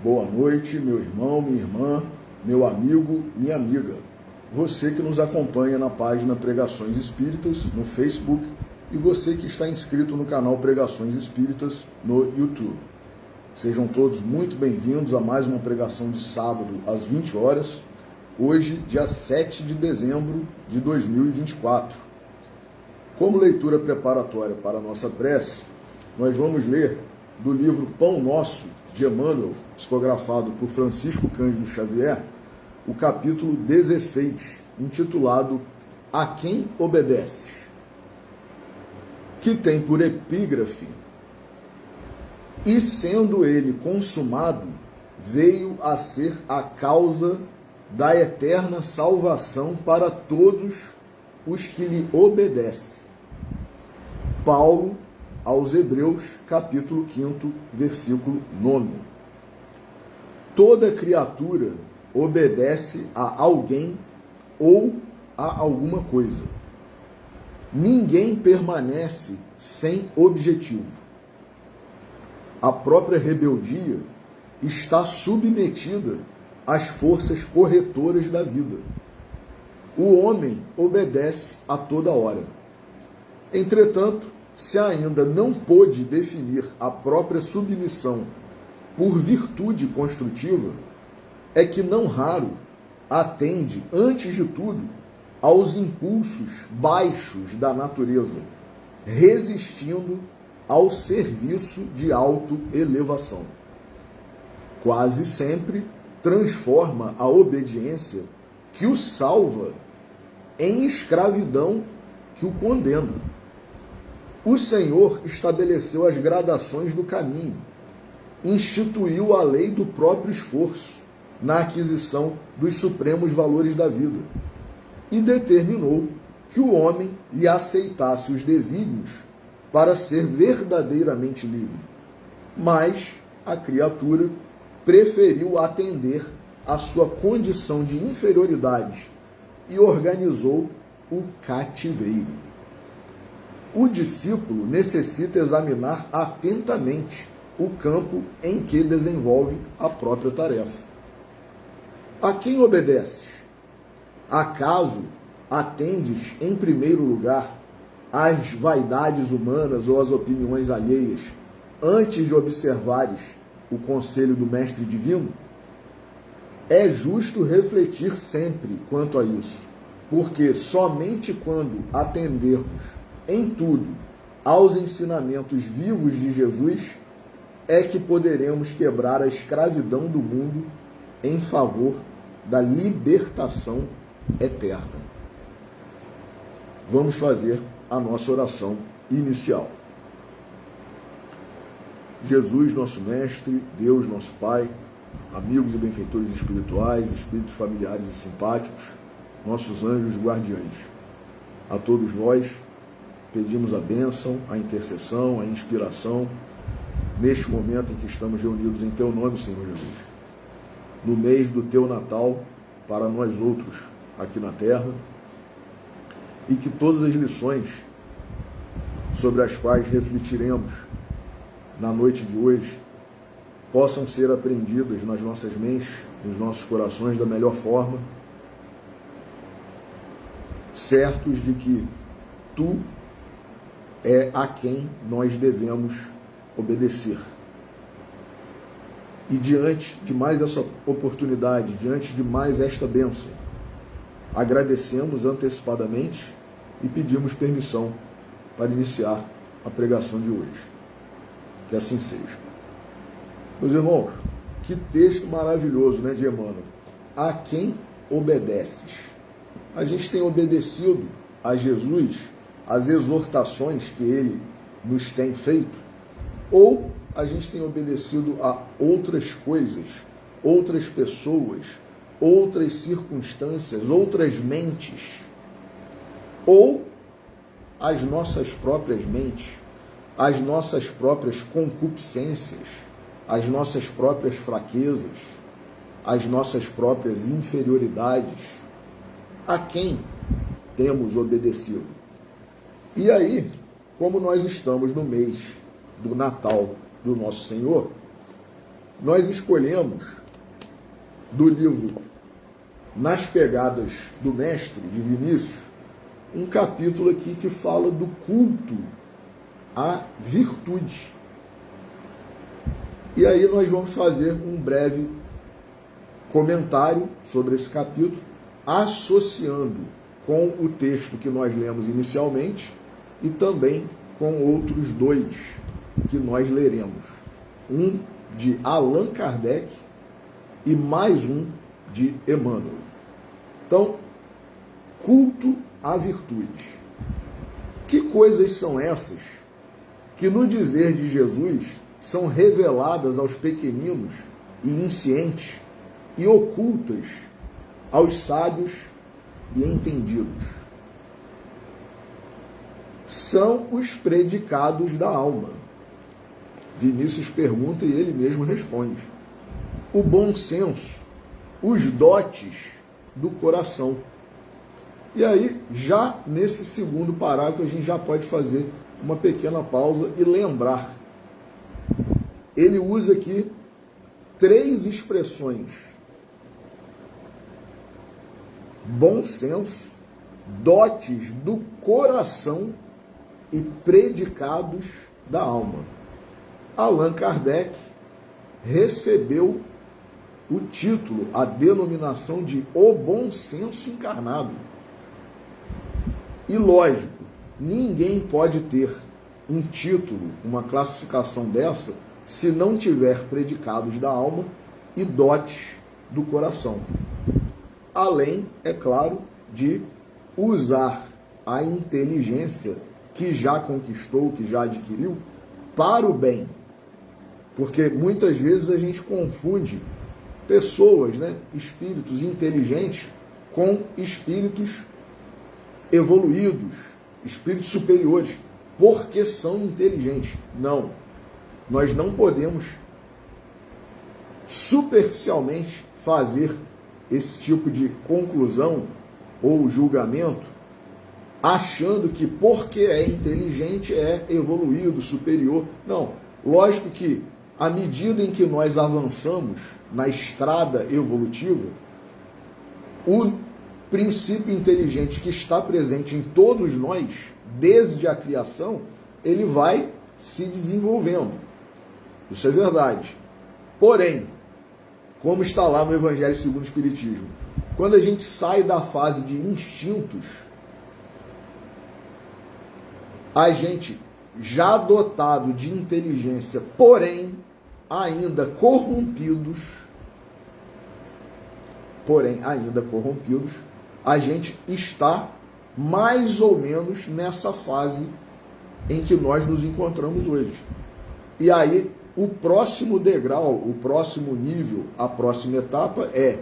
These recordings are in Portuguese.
Boa noite, meu irmão, minha irmã, meu amigo, minha amiga. Você que nos acompanha na página Pregações Espíritas no Facebook e você que está inscrito no canal Pregações Espíritas no YouTube. Sejam todos muito bem-vindos a mais uma pregação de sábado às 20 horas, hoje, dia 7 de dezembro de 2024. Como leitura preparatória para a nossa prece, nós vamos ler do livro Pão Nosso, de Emmanuel, psicografado por Francisco Cândido Xavier, o capítulo 16, intitulado A Quem Obedeces?, que tem por epígrafe: e sendo ele consumado, veio a ser a causa da eterna salvação para todos os que lhe obedecem. Paulo aos Hebreus, capítulo 5, versículo 9. Toda criatura obedece a alguém ou a alguma coisa. Ninguém permanece sem objetivo. A própria rebeldia está submetida às forças corretoras da vida. O homem obedece a toda hora. Entretanto, se ainda não pôde definir a própria submissão por virtude construtiva, é que não raro atende, antes de tudo, aos impulsos baixos da natureza, resistindo ao serviço de autoelevação. Quase sempre transforma a obediência que o salva em escravidão que o condena. O Senhor estabeleceu as gradações do caminho, instituiu a lei do próprio esforço na aquisição dos supremos valores da vida e determinou que o homem lhe aceitasse os desígnios para ser verdadeiramente livre. Mas a criatura preferiu atender à sua condição de inferioridade e organizou o cativeiro. O discípulo necessita examinar atentamente o campo em que desenvolve a própria tarefa. A quem obedeces? Acaso atendes, em primeiro lugar, às vaidades humanas ou às opiniões alheias, antes de observares o conselho do Mestre Divino? É justo refletir sempre quanto a isso, porque somente quando atendermos em tudo aos ensinamentos vivos de Jesus é que poderemos quebrar a escravidão do mundo em favor da libertação eterna. Vamos fazer a nossa oração inicial. Jesus, nosso Mestre, Deus, nosso Pai, amigos e benfeitores espirituais, espíritos familiares e simpáticos, nossos anjos guardiães, a todos vós pedimos a bênção, a intercessão, a inspiração, neste momento em que estamos reunidos em Teu nome, Senhor Jesus, no mês do Teu Natal, para nós outros aqui na Terra, e que todas as lições sobre as quais refletiremos na noite de hoje possam ser aprendidas nas nossas mentes, nos nossos corações da melhor forma, certos de que Tu é a quem nós devemos obedecer. E diante de mais essa oportunidade, diante de mais esta bênção, agradecemos antecipadamente e pedimos permissão para iniciar a pregação de hoje. Que assim seja. Meus irmãos, que texto maravilhoso, né, de Emmanuel? A quem obedeces? A gente tem obedecido a Jesus, as exortações que ele nos tem feito, ou a gente tem obedecido a outras coisas, outras pessoas, outras circunstâncias, outras mentes, ou as nossas próprias mentes, as nossas próprias concupiscências, as nossas próprias fraquezas, as nossas próprias inferioridades. A quem temos obedecido? E aí, como nós estamos no mês do Natal do nosso Senhor, nós escolhemos do livro Nas Pegadas do Mestre, de Vinícius, um capítulo aqui que fala do culto à virtude. E aí nós vamos fazer um breve comentário sobre esse capítulo, associando com o texto que nós lemos inicialmente e também com outros dois que nós leremos. Um de Allan Kardec e mais um de Emmanuel. Então, culto à virtude. Que coisas são essas que, no dizer de Jesus, são reveladas aos pequeninos e inscientes e ocultas aos sábios e entendidos? São os predicados da alma. Vinícius pergunta e ele mesmo responde. O bom senso, os dotes do coração. E aí, já nesse segundo parágrafo, a gente já pode fazer uma pequena pausa e lembrar. Ele usa aqui 3 expressões: bom senso, dotes do coração e predicados da alma. Allan Kardec recebeu o título, a denominação de o bom senso encarnado. E lógico, ninguém pode ter um título, uma classificação dessa, se não tiver predicados da alma e dotes do coração. Além, é claro, de usar a inteligência que já conquistou, que já adquiriu, para o bem. Porque muitas vezes a gente confunde pessoas, espíritos inteligentes, com espíritos evoluídos, espíritos superiores, porque são inteligentes. Não. Nós não podemos superficialmente fazer esse tipo de conclusão ou julgamento, achando que porque é inteligente é evoluído, superior. Não. Lógico que, à medida em que nós avançamos na estrada evolutiva, o princípio inteligente que está presente em todos nós, desde a criação, ele vai se desenvolvendo. Isso é verdade. Porém, como está lá no Evangelho segundo o Espiritismo, quando a gente sai da fase de instintos, a gente, já dotado de inteligência, porém ainda corrompidos, a gente está mais ou menos nessa fase em que nós nos encontramos hoje. E aí, o próximo degrau, o próximo nível, a próxima etapa é,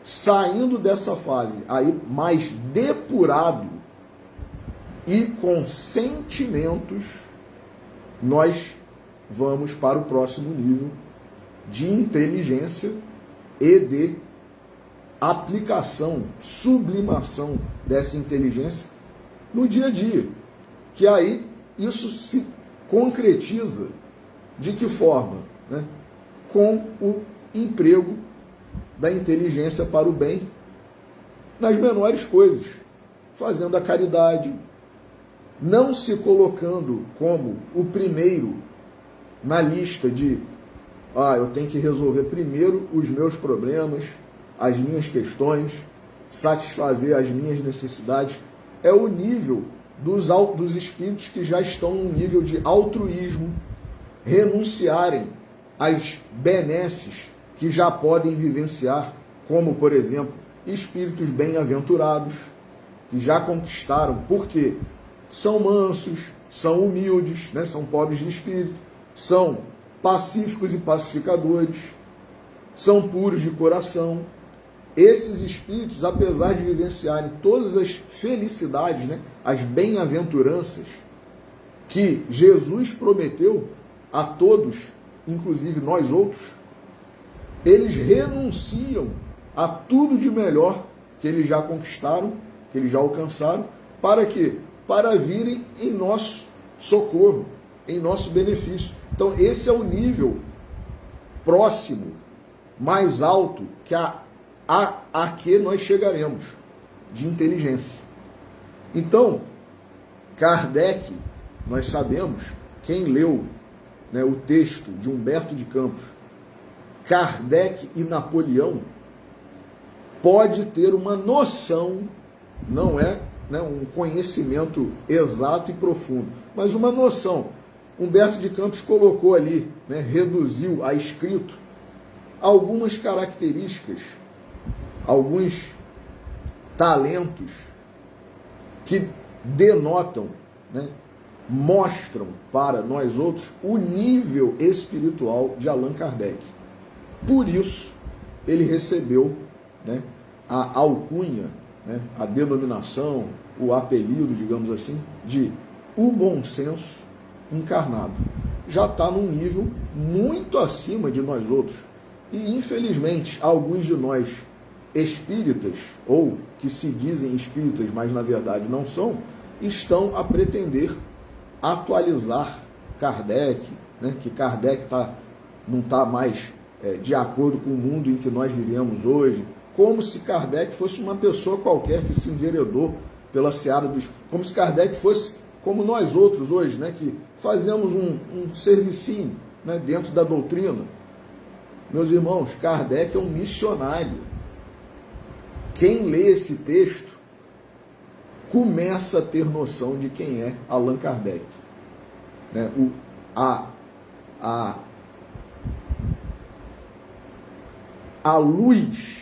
saindo dessa fase aí mais depurado e com sentimentos, nós vamos para o próximo nível de inteligência e de aplicação, sublimação dessa inteligência no dia a dia. Que aí isso se concretiza de que forma? Com o emprego da inteligência para o bem nas menores coisas, fazendo a caridade, não se colocando como o primeiro na lista de eu tenho que resolver primeiro os meus problemas, as minhas questões, satisfazer as minhas necessidades. É o nível dos espíritos que já estão num nível de altruísmo, renunciarem às benesses que já podem vivenciar, como, por exemplo, espíritos bem-aventurados, que já conquistaram, porque são mansos, são humildes, são pobres de espírito, são pacíficos e pacificadores, são puros de coração. Esses espíritos, apesar de vivenciarem todas as felicidades, as bem-aventuranças que Jesus prometeu a todos, inclusive nós outros, eles renunciam a tudo de melhor que eles já conquistaram, que eles já alcançaram, para quê? Para virem em nosso socorro, em nosso benefício. Então, esse é o nível próximo, mais alto que a que nós chegaremos, de inteligência. Então, Kardec, nós sabemos, quem leu, né, o texto de Humberto de Campos, Kardec e Napoleão, pode ter uma noção, não é, né, um conhecimento exato e profundo, mas uma noção. Humberto de Campos colocou ali, né, reduziu a escrito algumas características, alguns talentos que denotam, né, mostram para nós outros o nível espiritual de Allan Kardec. Por isso, ele recebeu, né, a alcunha, né, a denominação, o apelido, digamos assim, de o bom senso encarnado. Já está num nível muito acima de nós outros. E, infelizmente, alguns de nós espíritas, ou que se dizem espíritas, mas na verdade não são, estão a pretender atualizar Kardec, né, que Kardec não está mais de acordo com o mundo em que nós vivemos hoje, como se Kardec fosse uma pessoa qualquer que se enveredou pela seara dos... Como se Kardec fosse como nós outros hoje, né, que fazemos um servicinho, né, dentro da doutrina. Meus irmãos, Kardec é um missionário. Quem lê esse texto começa a ter noção de quem é Allan Kardec. Né? A luz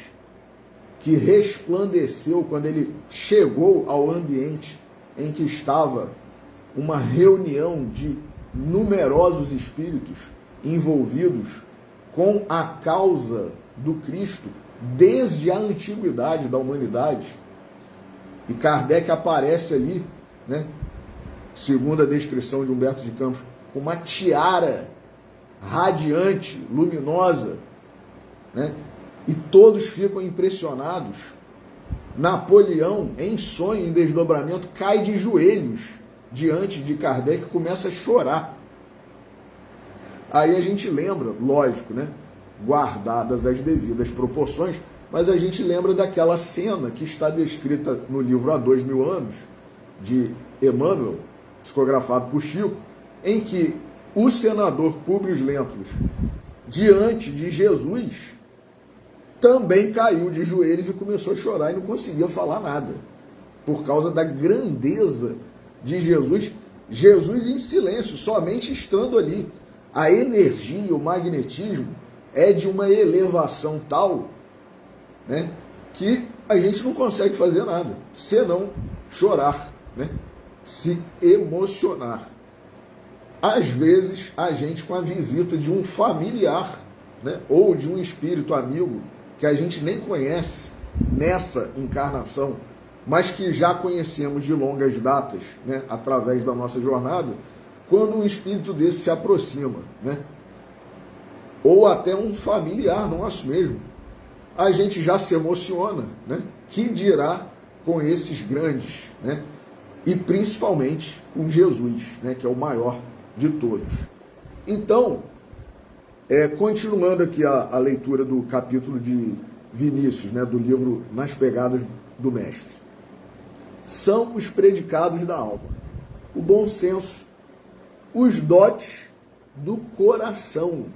que resplandeceu quando ele chegou ao ambiente em que estava uma reunião de numerosos espíritos envolvidos com a causa do Cristo desde a antiguidade da humanidade. E Kardec aparece ali, né, segundo a descrição de Humberto de Campos, com uma tiara radiante, luminosa, né? E todos ficam impressionados. Napoleão, em sonho, em desdobramento, cai de joelhos diante de Kardec e começa a chorar. Aí a gente lembra, lógico, né, guardadas as devidas proporções, mas a gente lembra daquela cena que está descrita no livro Há 2000 anos, de Emmanuel, psicografado por Chico, em que o senador Públio Lentulus, diante de Jesus, também caiu de joelhos e começou a chorar e não conseguia falar nada, por causa da grandeza de Jesus. Jesus em silêncio, somente estando ali. A energia, o magnetismo é de uma elevação tal, né, que a gente não consegue fazer nada, senão chorar, né, se emocionar. Às vezes, a gente, com a visita de um familiar, né, ou de um espírito amigo que a gente nem conhece nessa encarnação, mas que já conhecemos de longas datas, né, através da nossa jornada, quando um espírito desse se aproxima, né, ou até um familiar nosso mesmo, a gente já se emociona, né? Que dirá com esses grandes, né? E principalmente com Jesus, né? Que é o maior de todos. Então, continuando aqui a leitura do capítulo de Vinícius, né? Do livro Nas Pegadas do Mestre. São os predicados da alma, o bom senso, os dotes do coração.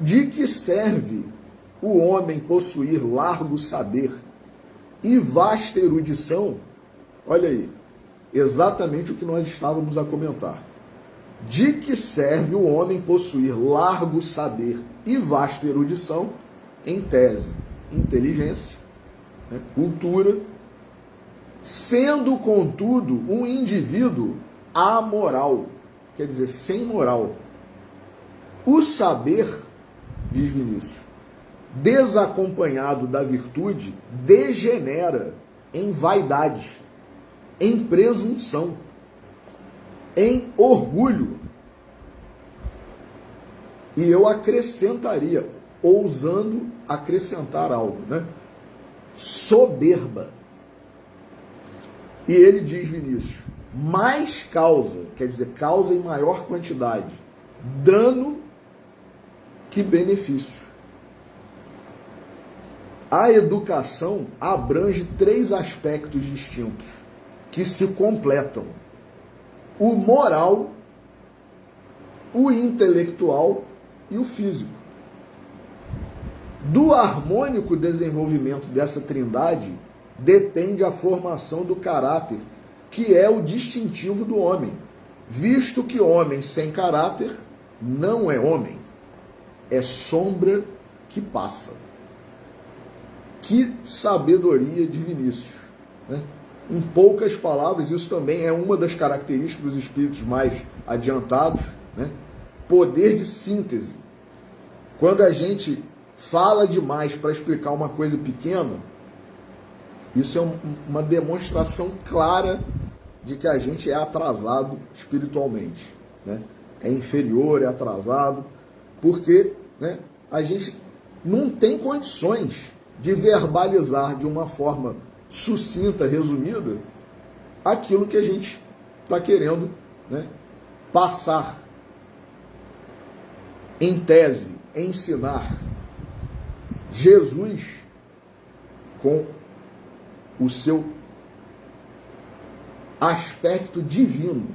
De que serve o homem possuir largo saber e vasta erudição? Olha aí, exatamente o que nós estávamos a comentar. De que serve o homem possuir largo saber e vasta erudição? Em tese, inteligência, né, cultura, sendo, contudo, um indivíduo amoral, quer dizer, sem moral. O saber, diz Vinícius, desacompanhado da virtude, degenera em vaidade, em presunção, em orgulho. E eu acrescentaria, ousando acrescentar algo, né? Soberba. E ele diz, Vinícius, mais causa, quer dizer, causa em maior quantidade, dano que benefícios. A educação abrange 3 aspectos distintos que se completam: o moral, o intelectual e o físico. Do harmônico desenvolvimento dessa trindade depende a formação do caráter, que é o distintivo do homem, visto que homem sem caráter não é homem, é sombra que passa. Que sabedoria de Vinícius, né? Em poucas palavras, isso também é uma das características dos espíritos mais adiantados, né? Poder de síntese. Quando a gente fala demais para explicar uma coisa pequena, isso é uma demonstração clara de que a gente é atrasado espiritualmente, né? É inferior, é atrasado, porque, né, a gente não tem condições de verbalizar de uma forma sucinta, resumida, aquilo que a gente está querendo, né, passar, em tese, ensinar. Jesus, com o seu aspecto divino,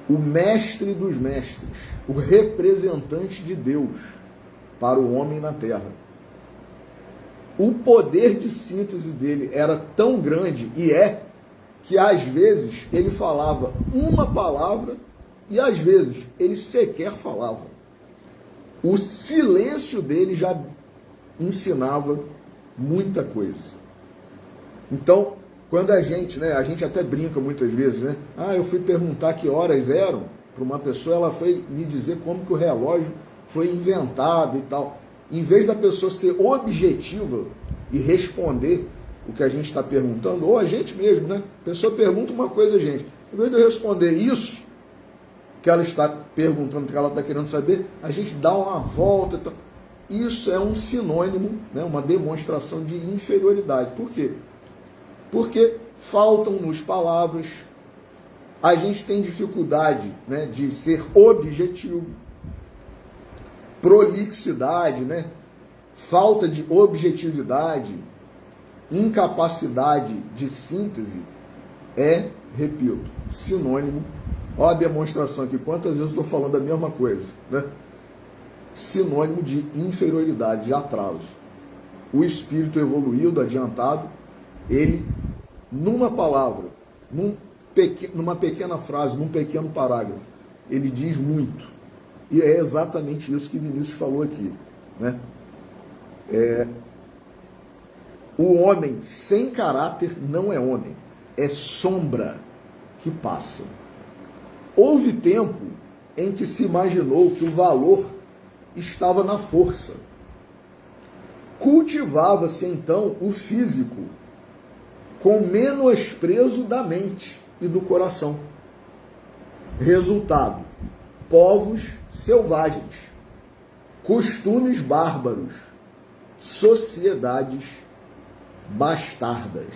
o mestre dos mestres, o representante de Deus para o homem na terra. O poder de síntese dele era tão grande, e é, que às vezes ele falava uma palavra e às vezes ele sequer falava. O silêncio dele já ensinava muita coisa. Então, quando a gente até brinca muitas vezes, né? Eu fui perguntar que horas eram para uma pessoa, ela foi me dizer como que o relógio foi inventado e tal. Em vez da pessoa ser objetiva e responder o que a gente está perguntando, ou a gente mesmo, né? A pessoa pergunta uma coisa, gente. Em vez de eu responder isso que ela está perguntando, que ela está querendo saber, a gente dá uma volta e tal. Isso é um sinônimo, né? Uma demonstração de inferioridade. Por quê? Porque faltam-nos palavras, a gente tem dificuldade, né, de ser objetivo, prolixidade, né, falta de objetividade, incapacidade de síntese é, repito, sinônimo. Olha a demonstração aqui, quantas vezes eu estou falando a mesma coisa, né? Sinônimo de inferioridade, de atraso. O espírito evoluído, adiantado, ele, numa palavra, numa pequena frase, num pequeno parágrafo, ele diz muito. E é exatamente isso que Vinícius falou aqui, né? O homem sem caráter não é homem, é sombra que passa. Houve tempo em que se imaginou que o valor estava na força. Cultivava-se então o físico com menosprezo da mente e do coração. Resultado: povos selvagens, costumes bárbaros, sociedades bastardas.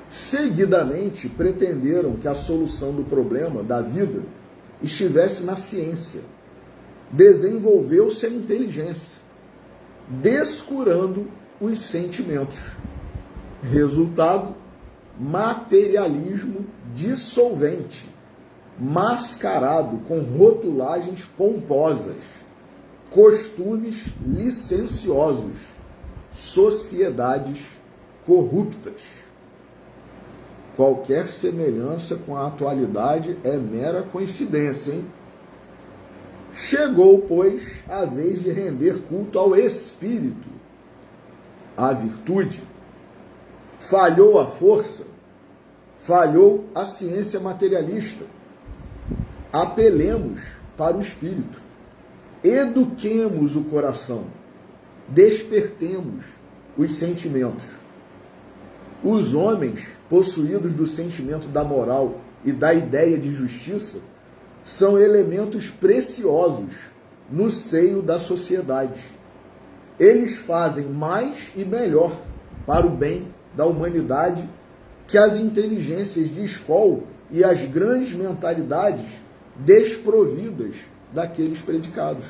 Seguidamente, pretenderam que a solução do problema da vida estivesse na ciência. Desenvolveu-se a inteligência, descurando os sentimentos. Resultado: materialismo dissolvente, mascarado com rotulagens pomposas, costumes licenciosos, sociedades corruptas. Qualquer semelhança com a atualidade é mera coincidência, hein? Chegou, pois, a vez de render culto ao espírito, à virtude. Falhou a força, falhou a ciência materialista. Apelemos para o espírito. Eduquemos o coração. Despertemos os sentimentos. Os homens, possuídos do sentimento da moral e da ideia de justiça, são elementos preciosos no seio da sociedade. Eles fazem mais e melhor para o bem da humanidade que as inteligências de escola e as grandes mentalidades desprovidas daqueles predicados.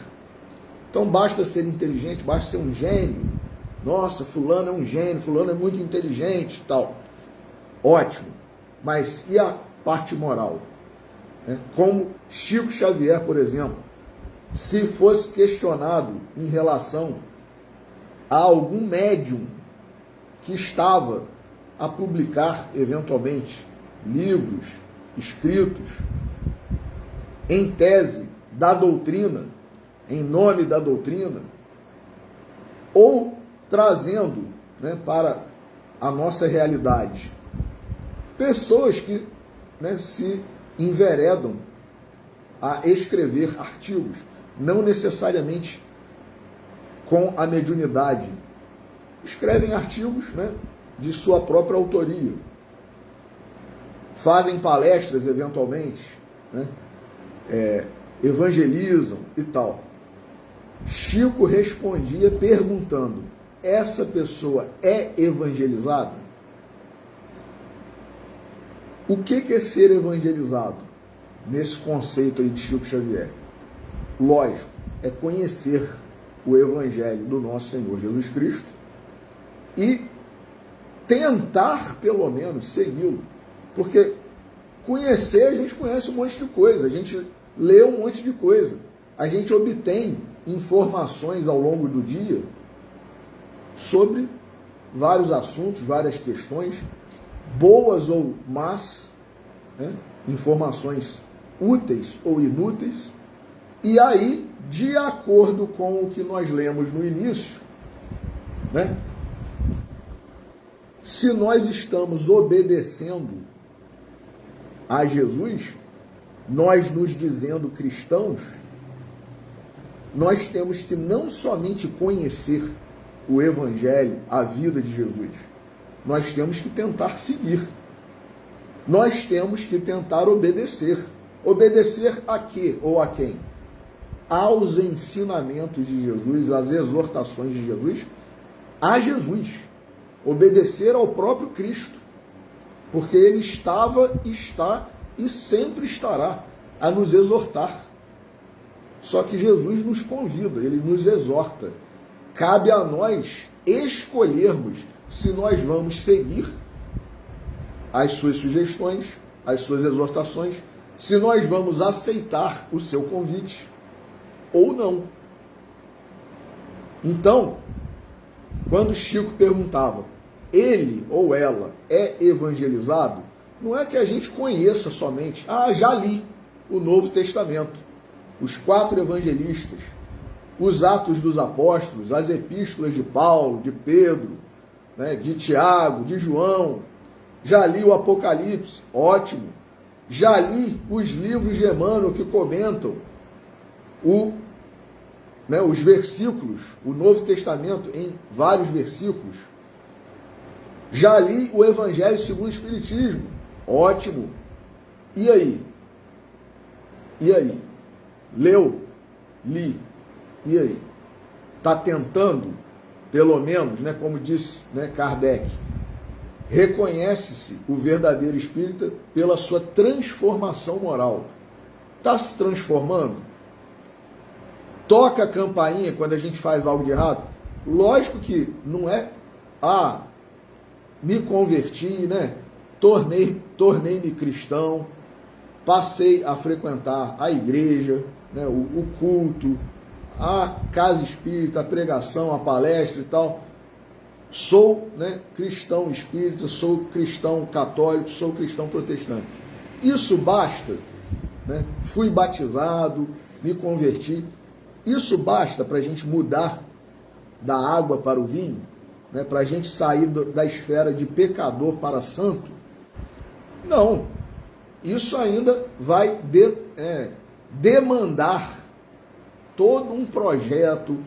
Então basta ser inteligente, basta ser um gênio. Nossa, fulano é um gênio, fulano é muito inteligente e tal. Ótimo. Mas e a parte moral? Como Chico Xavier, por exemplo, se fosse questionado em relação a algum médium que estava a publicar, eventualmente, livros escritos em tese da doutrina, em nome da doutrina, ou trazendo, para a nossa realidade pessoas que se enveredam a escrever artigos, não necessariamente com a mediunidade, escrevem artigos de sua própria autoria, fazem palestras eventualmente, evangelizam e tal. Chico respondia perguntando: essa pessoa é evangelizada? O que é ser evangelizado nesse conceito aí de Chico Xavier? Lógico, é conhecer o evangelho do nosso Senhor Jesus Cristo e tentar, pelo menos, segui-lo. Porque conhecer, a gente conhece um monte de coisa, a gente lê um monte de coisa, a gente obtém informações ao longo do dia sobre vários assuntos, várias questões, boas ou más, informações úteis ou inúteis, e aí, de acordo com o que nós lemos no início, se nós estamos obedecendo a Jesus, nós nos dizendo cristãos, nós temos que não somente conhecer o Evangelho, a vida de Jesus, nós temos que tentar seguir. Nós temos que tentar obedecer. Obedecer a quê ou a quem? Aos ensinamentos de Jesus, às exortações de Jesus, a Jesus. Obedecer ao próprio Cristo, porque Ele estava, está e sempre estará a nos exortar. Só que Jesus nos convida, Ele nos exorta. Cabe a nós escolhermos se nós vamos seguir as suas sugestões, as suas exortações, se nós vamos aceitar o seu convite ou não. Então, quando Chico perguntava, ele ou ela é evangelizado, não é que a gente conheça somente, já li o Novo Testamento, os 4 evangelistas, os Atos dos Apóstolos, as epístolas de Paulo, de Pedro, de Tiago, de João, já li o Apocalipse, ótimo, já li os livros de Emmanuel que comentam os versículos, o Novo Testamento em vários versículos, já li o Evangelho segundo o Espiritismo, ótimo, e aí? E aí? Leu? Li? E aí? Está tentando, pelo menos, como disse Kardec, reconhece-se o verdadeiro espírita pela sua transformação moral. Está se transformando? Toca a campainha quando a gente faz algo de errado? Lógico que não é, me converti, tornei-me cristão, passei a frequentar a igreja, o culto, a casa espírita, a pregação, a palestra e tal. Sou cristão espírita, sou cristão católico, sou cristão protestante. Isso basta? Fui batizado, me converti. Isso basta para a gente mudar da água para o vinho? Para a gente sair da esfera de pecador para santo? Não. Isso ainda vai demandar todo um projeto,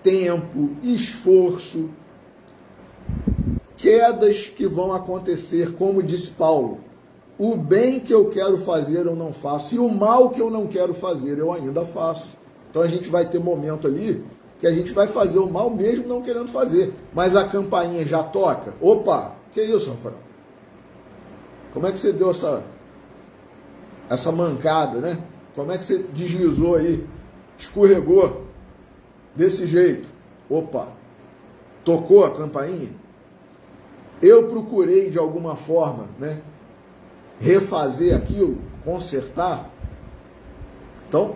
tempo, esforço, quedas que vão acontecer, como disse Paulo, o bem que eu quero fazer eu não faço, e o mal que eu não quero fazer eu ainda faço. Então a gente vai ter momento ali que a gente vai fazer o mal mesmo não querendo fazer, mas a campainha já toca. Opa, que isso, Rafael? Como é que você deu essa mancada, Como é que você deslizou aí escorregou desse jeito. Opa, tocou a campainha? Eu procurei de alguma forma, né, refazer aquilo, consertar. Então,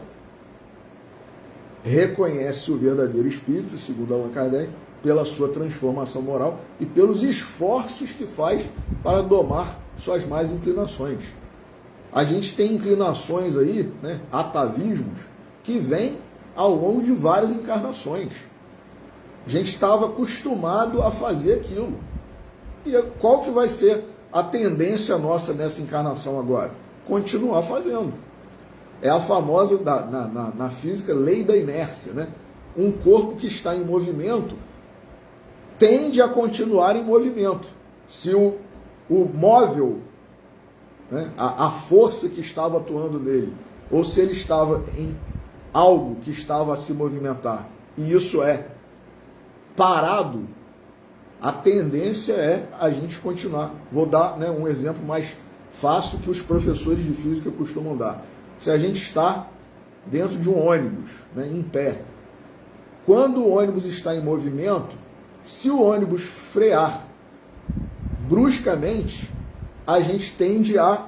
reconhece o verdadeiro espírito, segundo Allan Kardec, pela sua transformação moral e pelos esforços que faz para domar suas más inclinações. A gente tem inclinações aí, né, atavismos, que vêm ao longo de várias encarnações. A gente estava acostumado a fazer aquilo. E qual que vai ser a tendência nossa nessa encarnação agora? Continuar fazendo. É a famosa, na física, lei da inércia, né? Um corpo que está em movimento tende a continuar em movimento. Se o móvel, né, a força que estava atuando nele, ou se ele estava em algo que estava a se movimentar, e isso é parado, a tendência é a gente continuar. Vou dar, né, um exemplo mais fácil que os professores de física costumam dar. Se a gente está dentro de um ônibus, né, em pé, quando o ônibus está em movimento, se o ônibus frear bruscamente, a gente tende a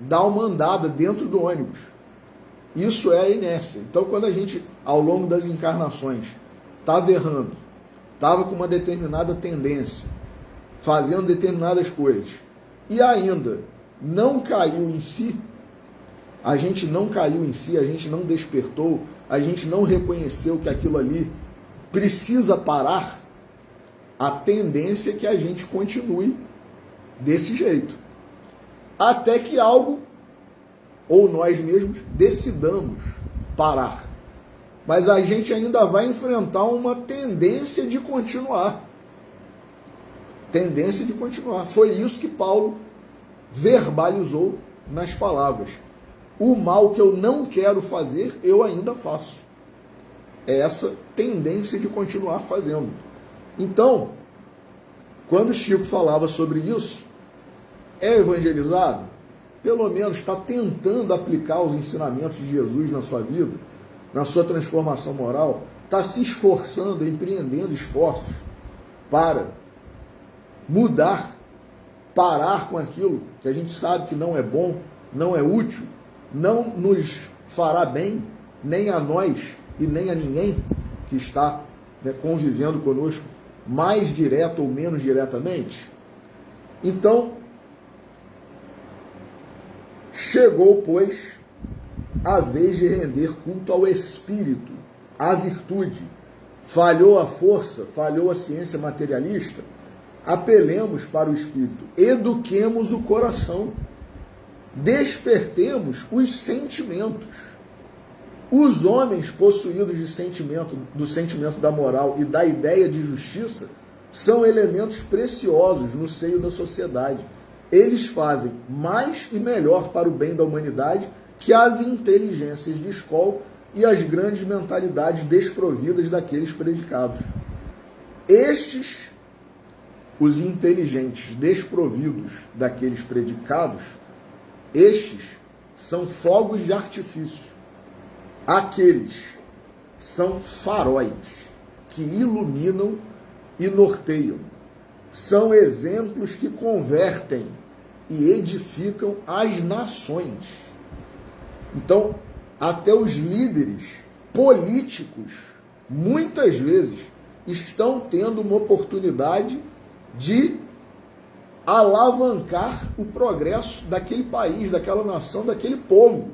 dar uma andada dentro do ônibus. Isso é a inércia. Então, quando a gente, ao longo das encarnações, estava errando, estava com uma determinada tendência, fazendo determinadas coisas, e ainda não caiu em si, a gente não caiu em si, a gente não despertou, a gente não reconheceu que aquilo ali precisa parar, a tendência é que a gente continue desse jeito. Até que algo, ou nós mesmos, decidamos parar. Mas a gente ainda vai enfrentar uma tendência de continuar. Tendência de continuar. Foi isso que Paulo verbalizou nas palavras. O mal que eu não quero fazer, eu ainda faço. É essa tendência de continuar fazendo. Então, quando Chico falava sobre isso, é evangelizado? Pelo menos está tentando aplicar os ensinamentos de Jesus na sua vida, na sua transformação moral, está se esforçando, empreendendo esforços para mudar, parar com aquilo que a gente sabe que não é bom, não é útil, não nos fará bem, nem a nós e nem a ninguém que está, né, convivendo conosco, mais direto ou menos diretamente. Então, chegou, pois, a vez de render culto ao Espírito, à virtude. Falhou a força, falhou a ciência materialista, apelemos para o Espírito, eduquemos o coração, despertemos os sentimentos. Os homens possuídos de sentimento, do sentimento da moral e da ideia de justiça são elementos preciosos no seio da sociedade. Eles fazem mais e melhor para o bem da humanidade que as inteligências de escola e as grandes mentalidades desprovidas daqueles predicados. Estes, os inteligentes desprovidos daqueles predicados, estes são fogos de artifício. Aqueles são faróis que iluminam e norteiam. São exemplos que convertem e edificam as nações. Então, até os líderes políticos, muitas vezes, estão tendo uma oportunidade de alavancar o progresso daquele país, daquela nação, daquele povo.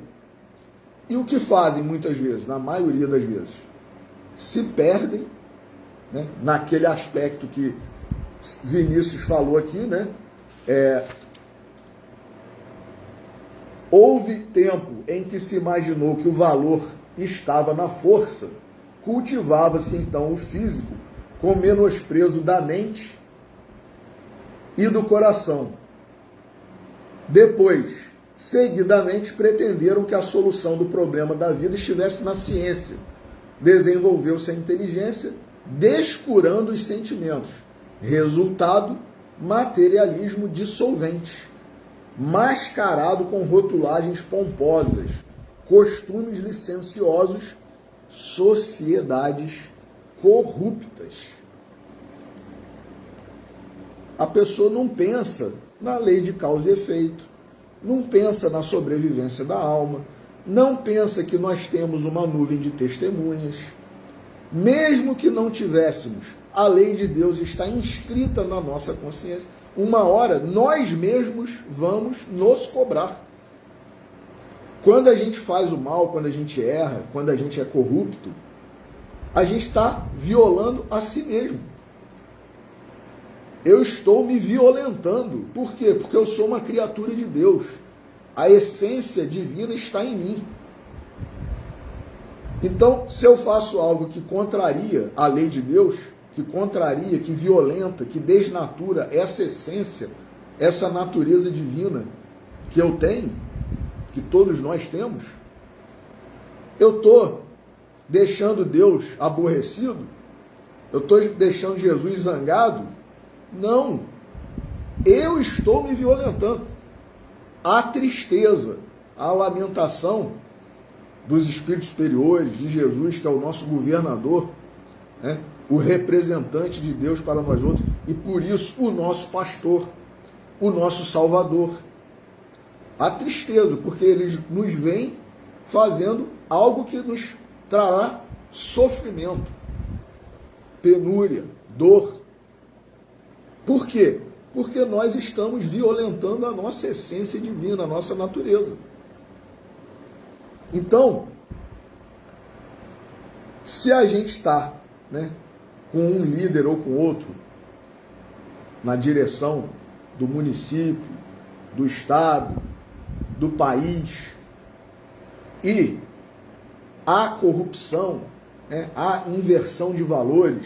E o que fazem muitas vezes, na maioria das vezes? Se perdem, né, naquele aspecto que Vinícius falou aqui, né? Houve tempo em que se imaginou que o valor estava na força, cultivava-se então o físico com menosprezo da mente e do coração. Depois, seguidamente, pretenderam que a solução do problema da vida estivesse na ciência. Desenvolveu-se a inteligência, descurando os sentimentos. Resultado, materialismo dissolvente, mascarado com rotulagens pomposas, costumes licenciosos sociedades corruptas. A pessoa não pensa na lei de causa e efeito, não pensa na sobrevivência da alma, não pensa que nós temos uma nuvem de testemunhas. Mesmo que não tivéssemos, a lei de Deus está inscrita na nossa consciência. Uma hora, nós mesmos vamos nos cobrar. Quando a gente faz o mal, quando a gente erra, quando a gente é corrupto, a gente está violando a si mesmo. Eu estou me violentando. Por quê? Porque eu sou uma criatura de Deus. A essência divina está em mim. Então, se eu faço algo que contraria a lei de Deus, que contraria, que violenta, que desnatura essa essência, essa natureza divina que eu tenho, que todos nós temos, eu estou deixando Deus aborrecido? Eu estou deixando Jesus zangado? Não. Eu estou me violentando. A tristeza, a lamentação dos espíritos superiores, de Jesus, que é o nosso governador, né? O representante de Deus para nós outros, e por isso o nosso pastor, o nosso salvador. A tristeza, porque eles nos vêm fazendo algo que nos trará sofrimento, penúria, dor. Por quê? Porque nós estamos violentando a nossa essência divina, a nossa natureza. Então, se a gente está, né, com um líder ou com outro na direção do município, do estado, do país, e há corrupção, né, há inversão de valores,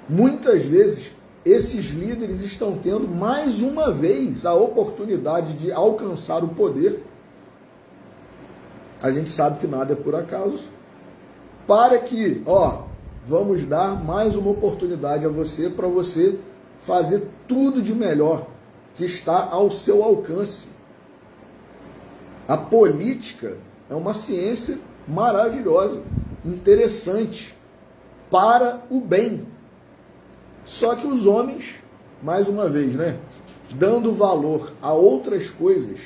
muitas vezes esses líderes estão tendo mais uma vez a oportunidade de alcançar o poder. A gente sabe que nada é por acaso. Para que, vamos dar mais uma oportunidade a você, para você fazer tudo de melhor que está ao seu alcance. A política é uma ciência maravilhosa, interessante, para o bem. Só que os homens, mais uma vez, né, dando valor a outras coisas,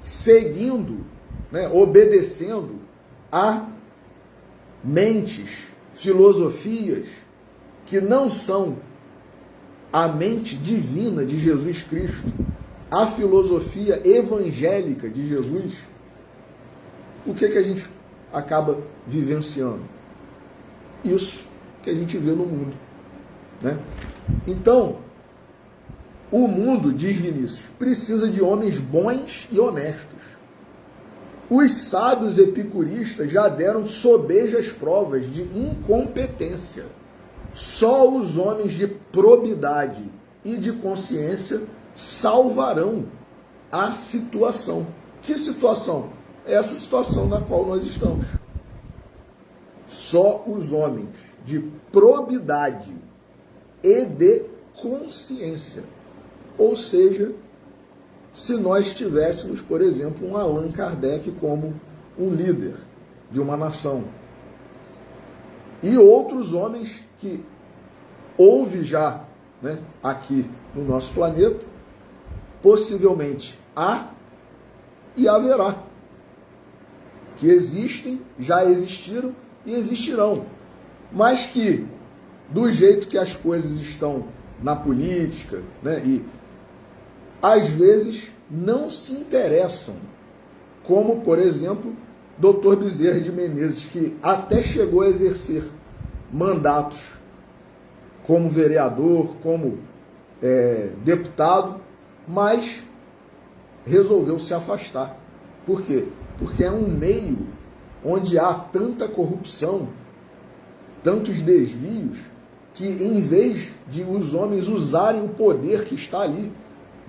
seguindo, né, obedecendo a mentes, filosofias que não são a mente divina de Jesus Cristo, a filosofia evangélica de Jesus, o que a gente acaba vivenciando? Isso que a gente vê no mundo, né? Então, o mundo, diz Vinícius, precisa de homens bons e honestos. Os sábios epicuristas já deram sobejas provas de incompetência. Só os homens de probidade e de consciência salvarão a situação. Que situação? Essa situação na qual nós estamos. Só os homens de probidade e de consciência. Ou seja, se nós tivéssemos, por exemplo, um Allan Kardec como um líder de uma nação, e outros homens que houve já, né, aqui no nosso planeta, possivelmente há e haverá, que existem, já existiram e existirão, mas que, do jeito que as coisas estão na política, né, e às vezes não se interessam, como, por exemplo, Dr. Bezerra de Menezes, que até chegou a exercer mandatos como vereador, como deputado, mas resolveu se afastar. Por quê? Porque é um meio onde há tanta corrupção, tantos desvios, que em vez de os homens usarem o poder que está ali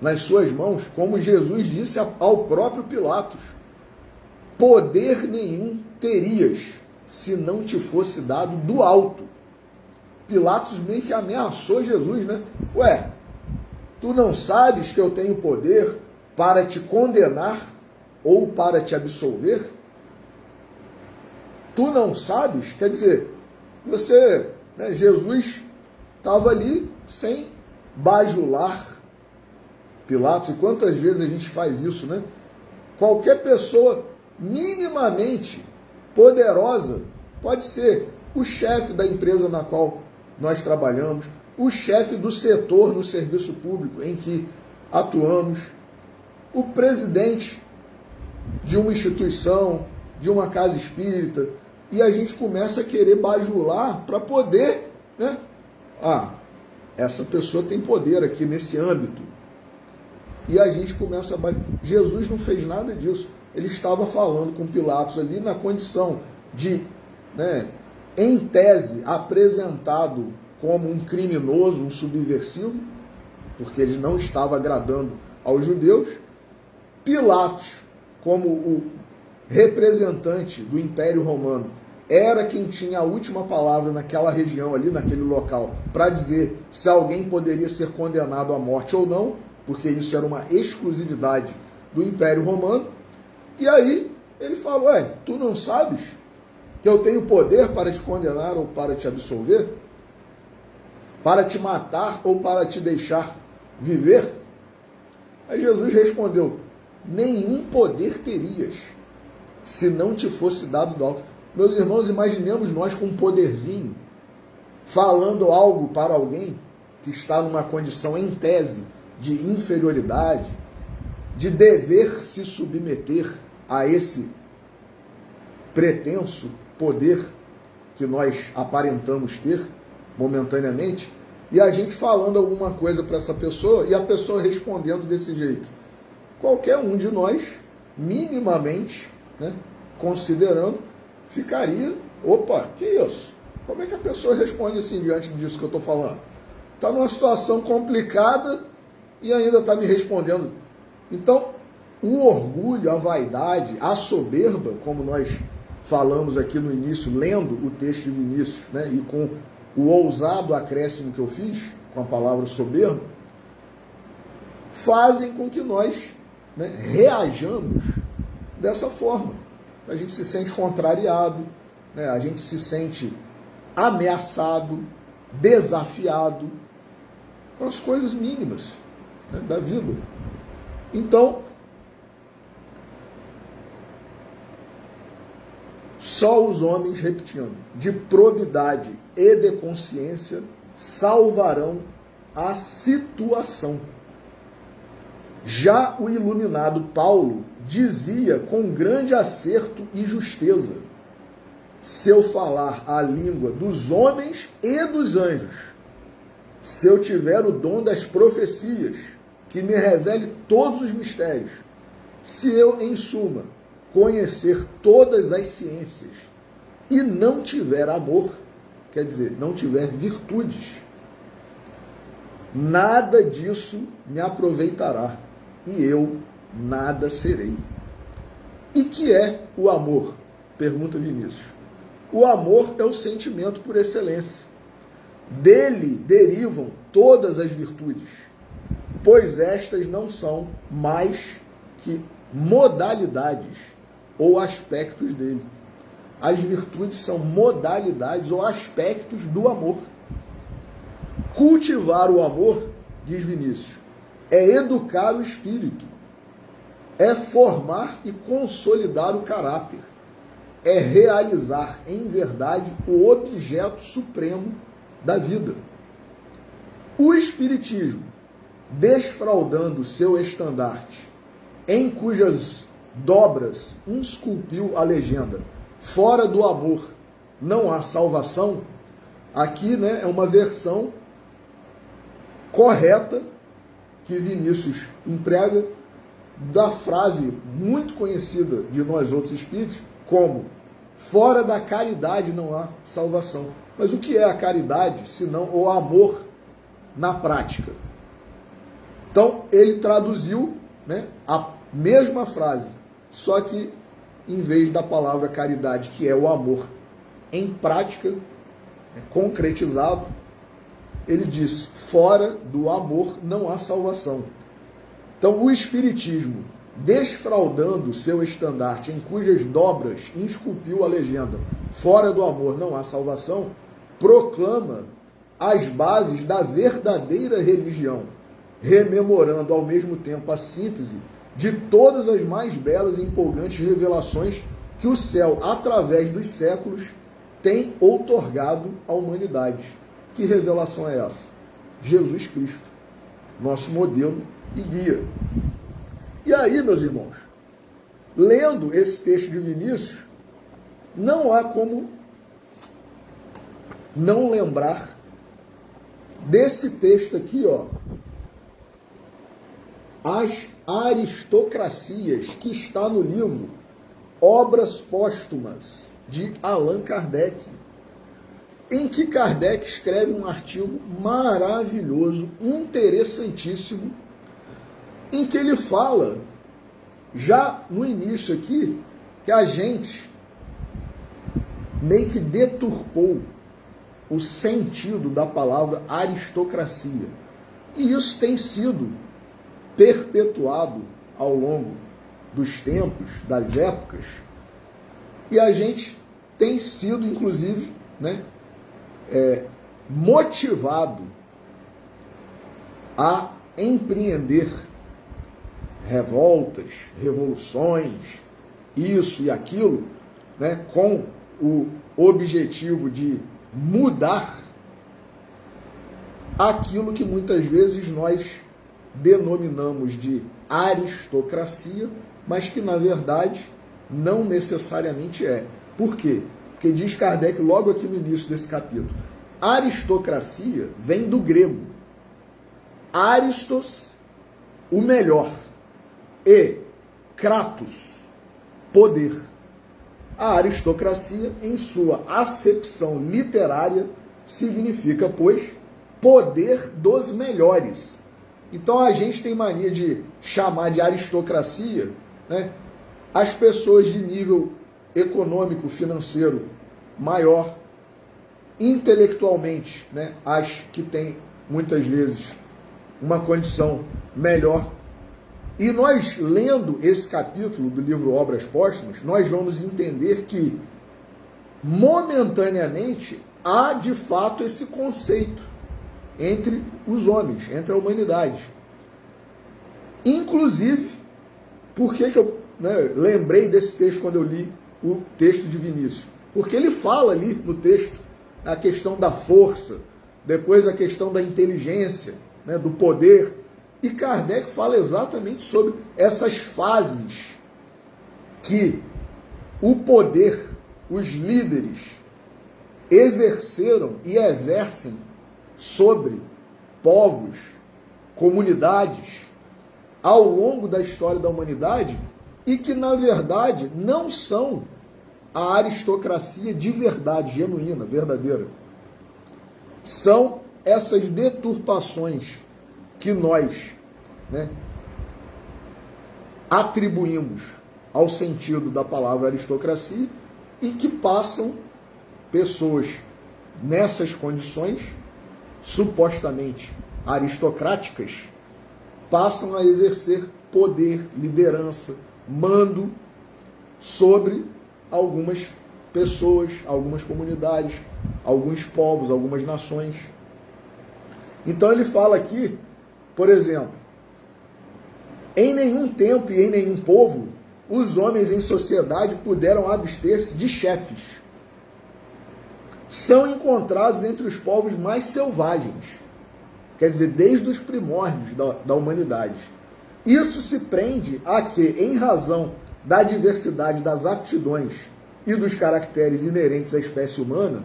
nas suas mãos, como Jesus disse ao próprio Pilatos, poder nenhum terias se não te fosse dado do alto. Pilatos meio que ameaçou Jesus, né? Ué, tu não sabes que eu tenho poder para te condenar ou para te absolver? tu não sabes, quer dizer, você, né, Jesus estava ali sem bajular Pilatos, e quantas vezes a gente faz isso, né? Qualquer pessoa minimamente poderosa, pode ser o chefe da empresa na qual nós trabalhamos, o chefe do setor no serviço público em que atuamos, o presidente de uma instituição, de uma casa espírita, e a gente começa a querer bajular para poder, né? Essa pessoa tem poder aqui nesse âmbito. E a gente começa a bajular. Jesus não fez nada disso. Ele estava falando com Pilatos ali na condição de, né, em tese, apresentado como um criminoso, um subversivo, porque ele não estava agradando aos judeus. Pilatos, como o representante do Império Romano, era quem tinha a última palavra naquela região ali, naquele local, para dizer se alguém poderia ser condenado à morte ou não, porque isso era uma exclusividade do Império Romano. E aí ele falou, tu não sabes que eu tenho poder para te condenar ou para te absolver? Para te matar ou para te deixar viver? Aí Jesus respondeu, nenhum poder terias, se não te fosse dado do alto. Meus irmãos, imaginemos nós com um poderzinho, falando algo para alguém que está numa condição, em tese, de inferioridade, de dever se submeter a esse pretenso poder que nós aparentamos ter momentaneamente, e a gente falando alguma coisa para essa pessoa e a pessoa respondendo desse jeito. Qualquer um de nós, minimamente, né, considerando, ficaria, opa, que isso? Como é que a pessoa responde assim diante disso que eu estou falando? Está numa situação complicada e ainda está me respondendo. Então, o orgulho, a vaidade, a soberba, como nós falamos aqui no início, lendo o texto de Vinícius, né, e com o ousado acréscimo que eu fiz, com a palavra soberba, fazem com que nós, né, reajamos dessa forma. A gente se sente contrariado, né, a gente se sente ameaçado, desafiado, com as coisas mínimas, né, da vida. Então, só os homens, repetindo, de probidade e de consciência salvarão a situação. Já o iluminado Paulo dizia com grande acerto e justeza, se eu falar a língua dos homens e dos anjos, se eu tiver o dom das profecias, que me revele todos os mistérios, se eu, em suma, conhecer todas as ciências e não tiver amor, quer dizer, não tiver virtudes, nada disso me aproveitará e eu nada serei. E que é o amor? Pergunta Vinícius. O amor é o sentimento por excelência. Dele derivam todas as virtudes, pois estas não são mais que modalidades ou aspectos dele. As virtudes são modalidades ou aspectos do amor. Cultivar o amor, diz Vinícius, é educar o espírito, é formar e consolidar o caráter, é realizar em verdade o objeto supremo da vida. O Espiritismo, desfraldando seu estandarte, em cujas dobras esculpiu a legenda, fora do amor não há salvação, aqui, né, é uma versão correta que Vinícius emprega da frase muito conhecida de nós outros espíritos, como fora da caridade não há salvação. Mas o que é a caridade, senão o amor na prática? Então, ele traduziu, né, a mesma frase, só que em vez da palavra caridade, que é o amor em prática, concretizado, ele diz, fora do amor não há salvação. Então, o Espiritismo desfraldando seu estandarte, em cujas dobras esculpiu a legenda fora do amor não há salvação, proclama as bases da verdadeira religião, rememorando ao mesmo tempo a síntese de todas as mais belas e empolgantes revelações que o céu, através dos séculos, tem outorgado à humanidade. Que revelação é essa? Jesus Cristo, nosso modelo e guia. E aí, meus irmãos, lendo esse texto de Vinícius, não há como não lembrar desse texto aqui, ó, as aristocracias, que está no livro Obras Póstumas, de Allan Kardec, em que Kardec escreve um artigo maravilhoso, interessantíssimo, em que ele fala, já no início aqui, que a gente meio que deturpou o sentido da palavra aristocracia. E isso tem sido perpetuado ao longo dos tempos, das épocas, e a gente tem sido, inclusive, motivado a empreender revoltas, revoluções, isso e aquilo, com o objetivo de mudar aquilo que muitas vezes nós denominamos de aristocracia, mas que na verdade não necessariamente é. Por quê? Porque diz Kardec logo aqui no início desse capítulo, aristocracia vem do grego aristos, o melhor, e kratos, poder. A aristocracia, em sua acepção literária, significa, pois, poder dos melhores. Então a gente tem mania de chamar de aristocracia, as pessoas de nível econômico, financeiro maior, intelectualmente, as que têm muitas vezes uma condição melhor. E nós, lendo esse capítulo do livro Obras Póstumas, nós vamos entender que, momentaneamente, há de fato esse conceito entre os homens, entre a humanidade. Inclusive, por que eu lembrei desse texto quando eu li o texto de Vinícius? Porque ele fala ali no texto a questão da força, depois a questão da inteligência, do poder. E Kardec fala exatamente sobre essas fases que o poder, os líderes, exerceram e exercem sobre povos, comunidades, ao longo da história da humanidade, e que, na verdade, não são a aristocracia de verdade, genuína, verdadeira. São essas deturpações que nós atribuímos ao sentido da palavra aristocracia e que passam pessoas nessas condições, supostamente aristocráticas, passam a exercer poder, liderança, mando sobre algumas pessoas, algumas comunidades, alguns povos, algumas nações. Então ele fala aqui, por exemplo, em nenhum tempo e em nenhum povo os homens em sociedade puderam abster-se de chefes. São encontrados entre os povos mais selvagens, quer dizer, desde os primórdios da humanidade. Isso se prende a que, em razão da diversidade das aptidões e dos caracteres inerentes à espécie humana,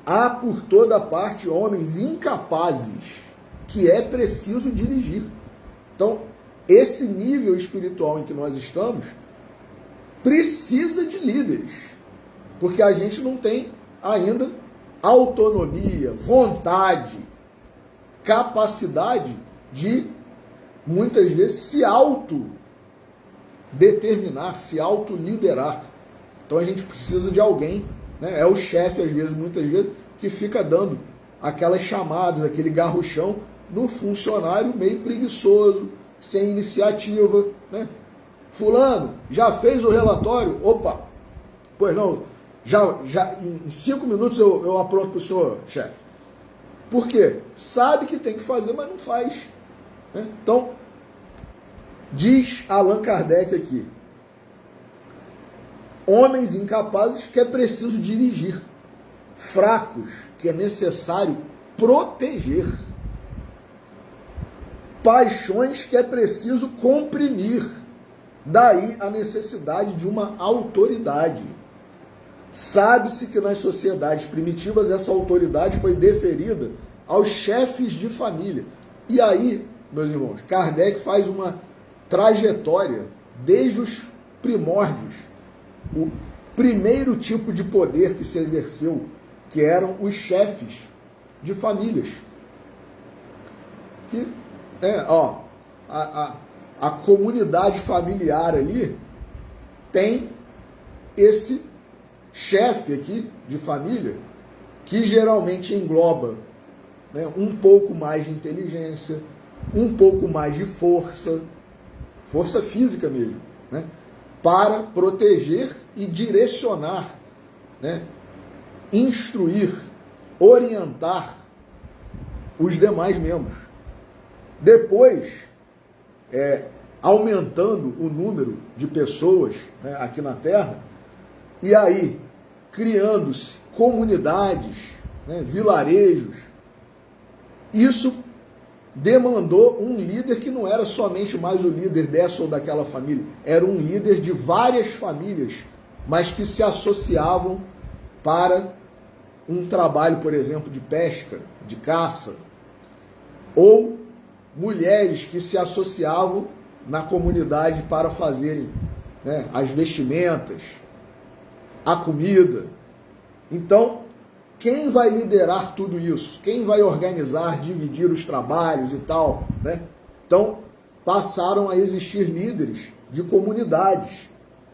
há por toda parte homens incapazes que é preciso dirigir. Então, esse nível espiritual em que nós estamos precisa de líderes, porque a gente não tem ainda autonomia, vontade, capacidade de, muitas vezes, se autodeterminar, se autoliderar. Então a gente precisa de alguém, é o chefe, às vezes, muitas vezes, que fica dando aquelas chamadas, aquele garruchão no funcionário meio preguiçoso, sem iniciativa, fulano, já fez o relatório? Opa, pois não, já em 5 minutos eu apronto para o senhor, chefe. Por quê? Sabe que tem que fazer, mas não faz. Né? Então, diz Allan Kardec aqui, homens incapazes que é preciso dirigir, fracos que é necessário proteger, paixões que é preciso comprimir, daí a necessidade de uma autoridade. Sabe-se que nas sociedades primitivas essa autoridade foi deferida aos chefes de família. E aí, meus irmãos, Kardec faz uma trajetória desde os primórdios. O primeiro tipo de poder que se exerceu, que eram os chefes de famílias. Que, a comunidade familiar ali tem esse chefe aqui de família, que geralmente engloba, né, um pouco mais de inteligência, um pouco mais de força física mesmo, né, para proteger e direcionar, né, instruir, orientar os demais membros. Depois, aumentando o número de pessoas, né, aqui na Terra, e aí criando-se comunidades, né, vilarejos, isso demandou um líder que não era somente mais o líder dessa ou daquela família, era um líder de várias famílias, mas que se associavam para um trabalho, por exemplo, de pesca, de caça, ou mulheres que se associavam na comunidade para fazerem, né, as vestimentas, a comida. Então, quem vai liderar tudo isso? Quem vai organizar, dividir os trabalhos e tal, né? Então, passaram a existir líderes de comunidades,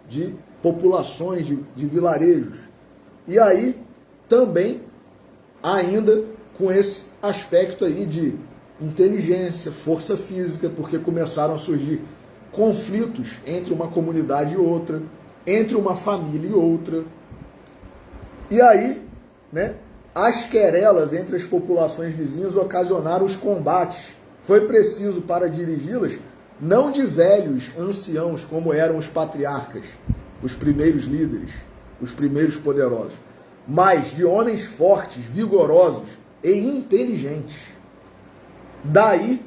de populações, de vilarejos. E aí, também, ainda com esse aspecto aí de inteligência, força física, porque começaram a surgir conflitos entre uma comunidade e outra, entre uma família e outra. E aí, né, as querelas entre as populações vizinhas ocasionaram os combates. Foi preciso, para dirigi-las, não de velhos anciãos, como eram os patriarcas, os primeiros líderes, os primeiros poderosos, mas de homens fortes, vigorosos e inteligentes. Daí,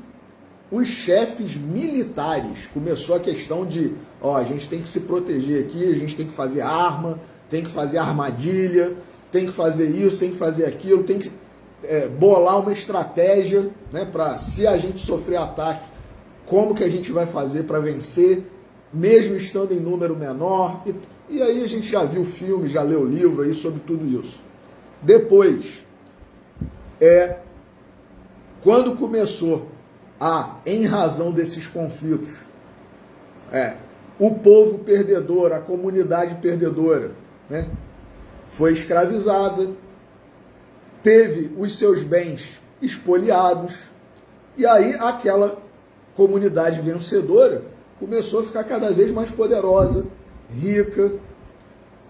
os chefes militares, começou a questão de, a gente tem que se proteger aqui, a gente tem que fazer arma, tem que fazer armadilha, tem que fazer isso, tem que fazer aquilo, tem que bolar uma estratégia, né, para, se a gente sofrer ataque, como que a gente vai fazer para vencer, mesmo estando em número menor. E aí a gente já viu filme, já leu livro aí sobre tudo isso. Depois, quando começou em razão desses conflitos, o povo perdedor, a comunidade perdedora, né, foi escravizada, teve os seus bens expoliados, e aí aquela comunidade vencedora começou a ficar cada vez mais poderosa, rica,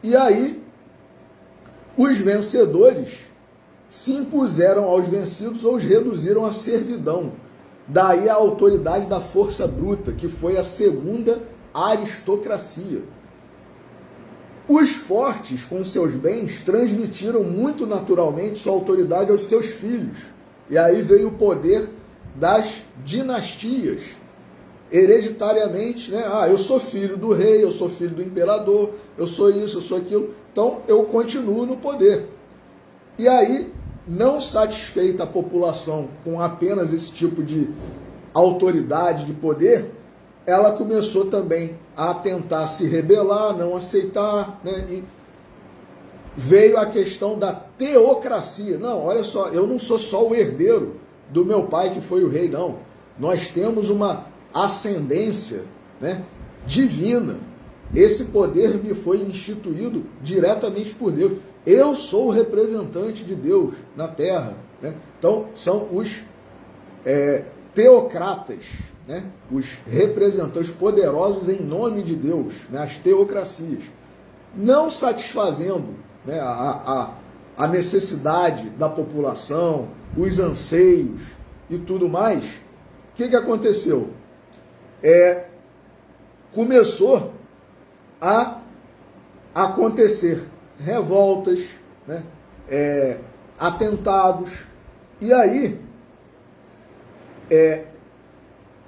e aí os vencedores se impuseram aos vencidos ou os reduziram à servidão. Daí a autoridade da força bruta, que foi a segunda aristocracia. Os fortes, com seus bens, transmitiram muito naturalmente sua autoridade aos seus filhos. E aí veio o poder das dinastias. Hereditariamente, né? Eu sou filho do rei, eu sou filho do imperador, eu sou isso, eu sou aquilo. Então, eu continuo no poder. E aí, não satisfeita a população com apenas esse tipo de autoridade, de poder, ela começou também a tentar se rebelar, não aceitar, né? E veio a questão da teocracia. Não, olha só, eu não sou só o herdeiro do meu pai que foi o rei, não. Nós temos uma ascendência, né, divina. Esse poder me foi instituído diretamente por Deus. Eu sou o representante de Deus na Terra, né? Então, são os teocratas, né, os representantes poderosos em nome de Deus, né, as teocracias, não satisfazendo, né, a necessidade da população, os anseios e tudo mais, o que aconteceu? Começou a acontecer revoltas, né, atentados, e aí,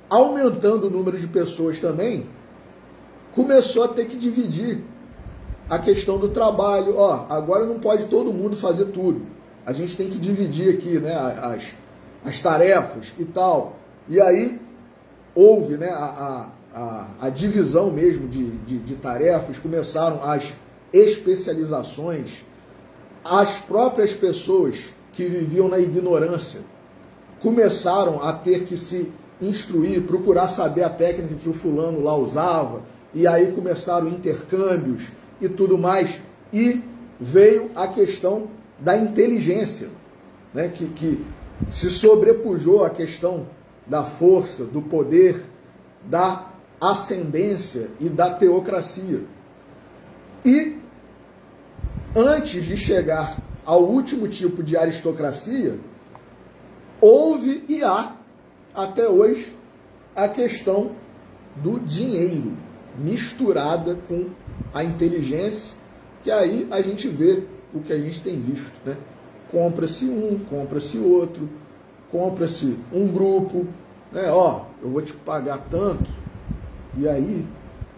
aumentando o número de pessoas também, começou a ter que dividir a questão do trabalho. Ó, agora não pode todo mundo fazer tudo. A gente tem que dividir aqui, né, as tarefas e tal. E aí houve, né, a divisão mesmo de tarefas, começaram as especializações. As próprias pessoas que viviam na ignorância começaram a ter que se instruir, procurar saber a técnica que o fulano lá usava, e aí começaram intercâmbios e tudo mais, e veio a questão da inteligência, né, que se sobrepujou à questão da força, do poder, da ascendência e da teocracia. E antes de chegar ao último tipo de aristocracia, houve e há até hoje a questão do dinheiro misturada com a inteligência, que aí a gente vê o que a gente tem visto, né? Compra-se um, compra-se outro, compra-se um grupo, né? Ó, eu vou te pagar tanto, e aí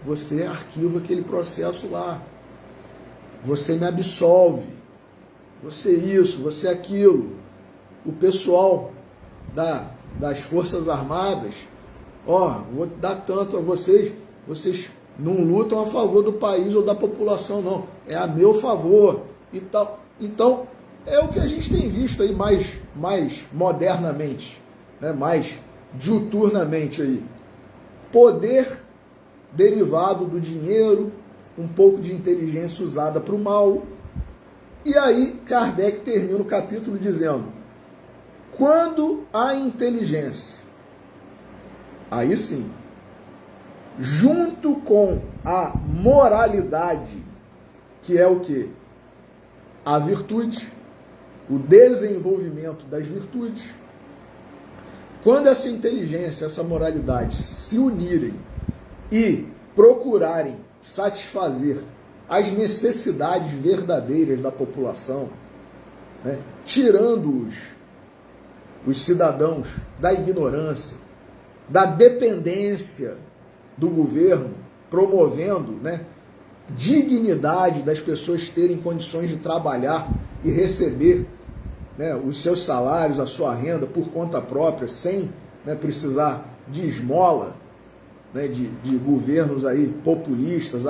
você arquiva aquele processo lá, você me absolve, você isso, você aquilo. O pessoal das Forças Armadas, ó, vou dar tanto a vocês, vocês não lutam a favor do país ou da população, não, é a meu favor e tal. Então, é o que a gente tem visto aí mais modernamente, né? Mais diuturnamente aí. Poder derivado do dinheiro, um pouco de inteligência usada para o mal. E aí Kardec termina o capítulo dizendo: quando a inteligência, aí sim, junto com a moralidade, que é o quê? A virtude, o desenvolvimento das virtudes, quando essa inteligência, essa moralidade se unirem e procurarem satisfazer as necessidades verdadeiras da população, né, tirando os cidadãos da ignorância, da dependência do governo, promovendo, né, dignidade das pessoas terem condições de trabalhar e receber, né, os seus salários, a sua renda por conta própria, sem, né, precisar de esmola, né, de governos aí populistas,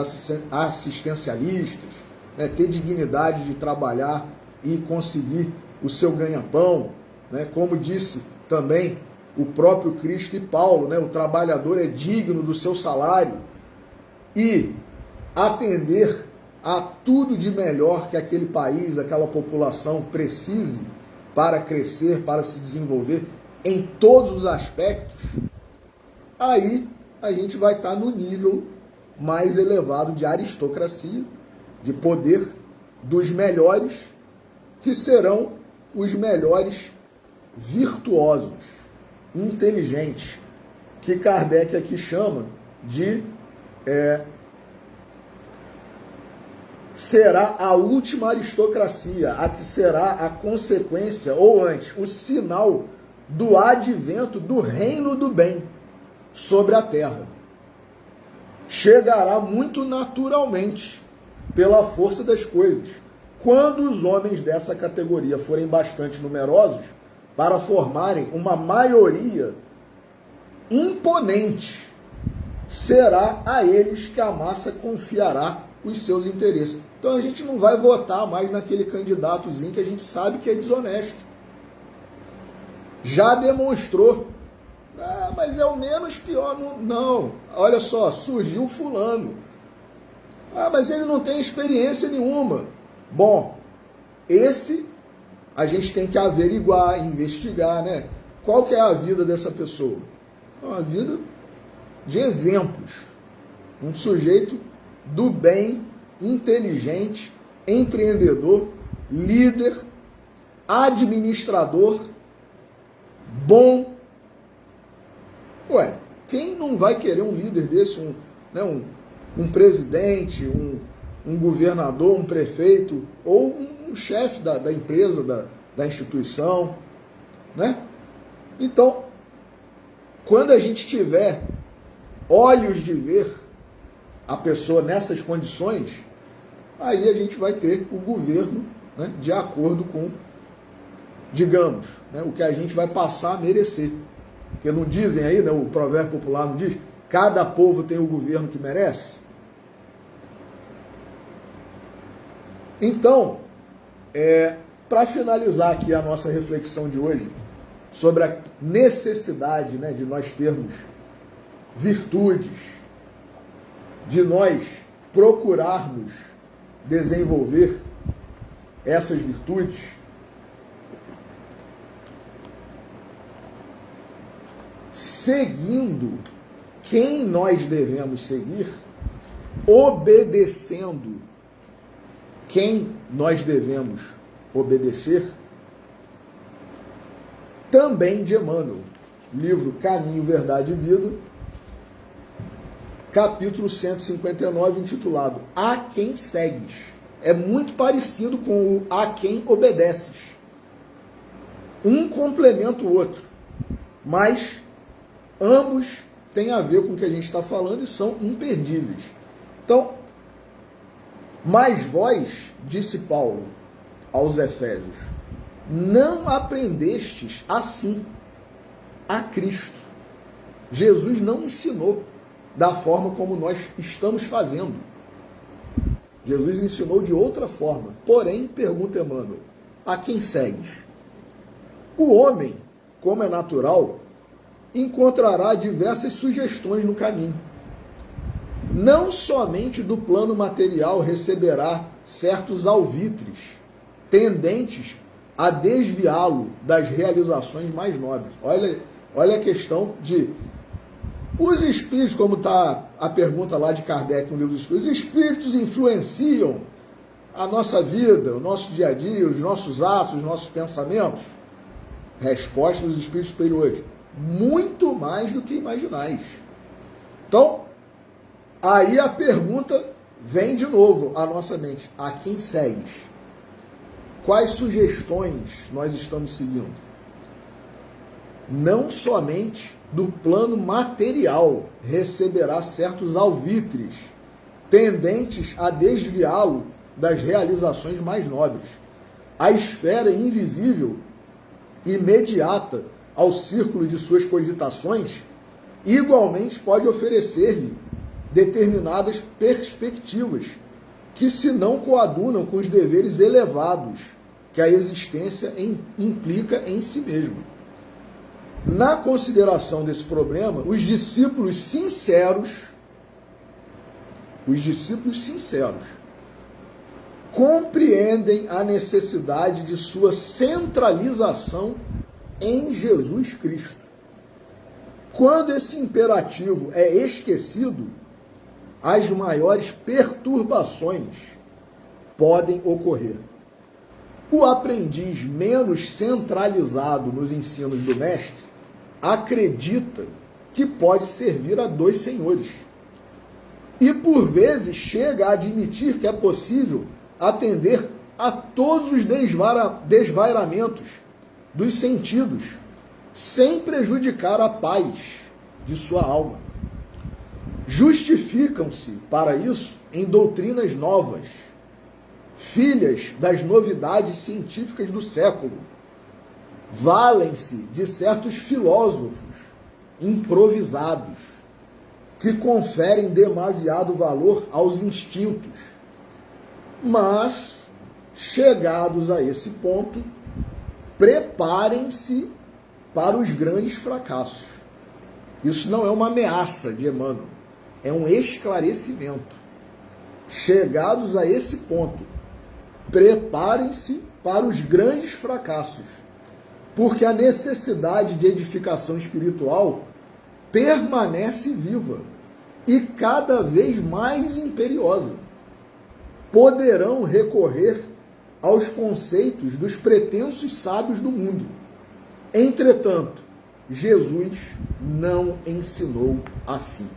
assistencialistas, né, ter dignidade de trabalhar e conseguir o seu ganha-pão, né, como disse também o próprio Cristo e Paulo, né, o trabalhador é digno do seu salário, e atender a tudo de melhor que aquele país, aquela população precise para crescer, para se desenvolver em todos os aspectos. Aí a gente vai estar no nível mais elevado de aristocracia, de poder dos melhores, que serão os melhores virtuosos, inteligentes, que Kardec aqui chama de será a última aristocracia, a que será a consequência, ou antes, o sinal do advento do reino do bem sobre a terra. Chegará muito naturalmente, pela força das coisas, quando os homens dessa categoria forem bastante numerosos para formarem uma maioria imponente, será a eles que a massa confiará os seus interesses. Então a gente não vai votar mais naquele candidatozinho que a gente sabe que é desonesto. Já demonstrou. Ah, mas é o menos pior. Não, olha só, surgiu fulano. Ah, mas ele não tem experiência nenhuma. Bom, esse a gente tem que averiguar, investigar, né? Qual que é a vida dessa pessoa? Uma vida de exemplos. Um sujeito do bem, inteligente, empreendedor, líder, administrador, bom. Ué, quem não vai querer um líder desse, um presidente, um governador, um prefeito, ou um chefe da empresa, da instituição, né? Então, quando a gente tiver olhos de ver a pessoa nessas condições, aí a gente vai ter o governo, né, de acordo com, digamos, né, o que a gente vai passar a merecer. Porque não dizem aí, né, o provérbio popular não diz, cada povo tem o governo que merece? Então, para finalizar aqui a nossa reflexão de hoje, sobre a necessidade, né, de nós termos virtudes, de nós procurarmos desenvolver essas virtudes, seguindo quem nós devemos seguir, obedecendo quem nós devemos obedecer, também de Emmanuel, livro Caminho, Verdade e Vida, capítulo 159, intitulado A Quem Segues. É muito parecido com o A Quem Obedeces. Um complementa o outro, mas ambos têm a ver com o que a gente está falando e são imperdíveis. Então, mas vós, disse Paulo aos Efésios, não aprendestes assim a Cristo. Jesus não ensinou da forma como nós estamos fazendo. Jesus ensinou de outra forma. Porém, pergunta Emmanuel, a quem segues? O homem, como é natural, encontrará diversas sugestões no caminho. Não somente do plano material receberá certos alvitres, tendentes a desviá-lo das realizações mais nobres. Olha a questão de... Os espíritos, como está a pergunta lá de Kardec no livro dos Espíritos, os espíritos influenciam a nossa vida, o nosso dia a dia, os nossos atos, os nossos pensamentos? Resposta dos espíritos superiores: muito mais do que imaginais. Então, aí a pergunta vem de novo à nossa mente: a quem segues? Quais sugestões nós estamos seguindo? Não somente do plano material receberá certos alvitres, tendentes a desviá-lo das realizações mais nobres. A esfera invisível, imediata ao círculo de suas cogitações, igualmente pode oferecer-lhe determinadas perspectivas que se não coadunam com os deveres elevados que a existência implica em si mesma. Na consideração desse problema, os discípulos sinceros compreendem a necessidade de sua centralização em Jesus Cristo. Quando esse imperativo é esquecido, as maiores perturbações podem ocorrer. O aprendiz menos centralizado nos ensinos do mestre acredita que pode servir a dois senhores e, por vezes, chega a admitir que é possível atender a todos os desvairamentos dos sentidos sem prejudicar a paz de sua alma. Justificam-se, para isso, em doutrinas novas, filhas das novidades científicas do século. Valem-se de certos filósofos improvisados que conferem demasiado valor aos instintos. Mas, chegados a esse ponto, preparem-se para os grandes fracassos. Isso não é uma ameaça de Emmanuel, é um esclarecimento. Chegados a esse ponto, preparem-se para os grandes fracassos, porque a necessidade de edificação espiritual permanece viva e cada vez mais imperiosa. Poderão recorrer aos conceitos dos pretensos sábios do mundo. Entretanto, Jesus não ensinou assim.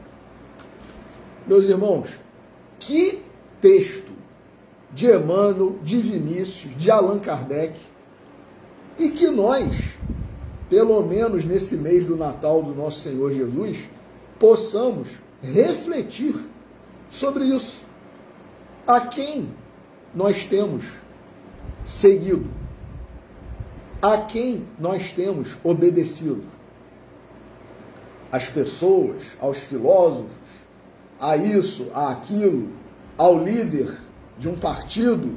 Meus irmãos, que texto de Emmanuel, de Vinícius, de Allan Kardec, e que nós, pelo menos nesse mês do Natal do nosso Senhor Jesus, possamos refletir sobre isso. A quem nós temos seguido? A quem nós temos obedecido? Às pessoas, aos filósofos, a isso, a aquilo, ao líder de um partido,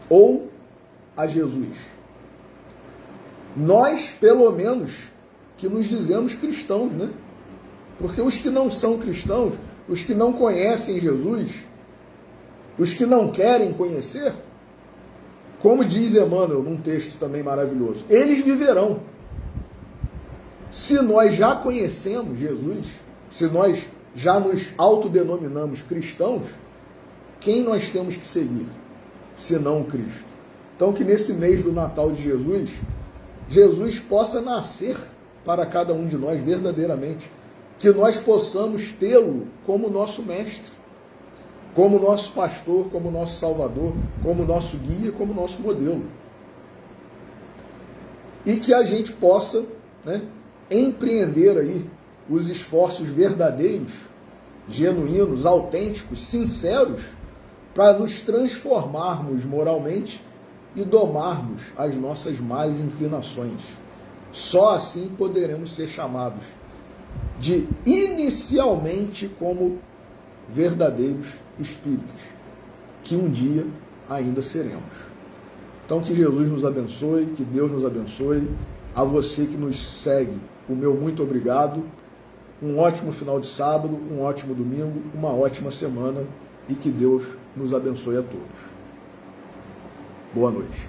ou a Jesus? Nós, pelo menos, que nos dizemos cristãos, né? Porque os que não são cristãos, os que não conhecem Jesus, os que não querem conhecer, como diz Emmanuel num texto também maravilhoso, eles viverão. Se nós já conhecemos Jesus, se nós já nos autodenominamos cristãos, quem nós temos que seguir, senão o Cristo? Então, que nesse mês do Natal de Jesus, Jesus possa nascer para cada um de nós verdadeiramente, que nós possamos tê-lo como nosso mestre, como nosso pastor, como nosso salvador, como nosso guia, como nosso modelo. E que a gente possa, né, empreender aí os esforços verdadeiros, genuínos, autênticos, sinceros, para nos transformarmos moralmente e domarmos as nossas más inclinações. Só assim poderemos ser chamados de inicialmente como verdadeiros espíritos, que um dia ainda seremos. Então que Jesus nos abençoe, que Deus nos abençoe. A você que nos segue, o meu muito obrigado. Um ótimo final de sábado, um ótimo domingo, uma ótima semana e que Deus nos abençoe a todos. Boa noite.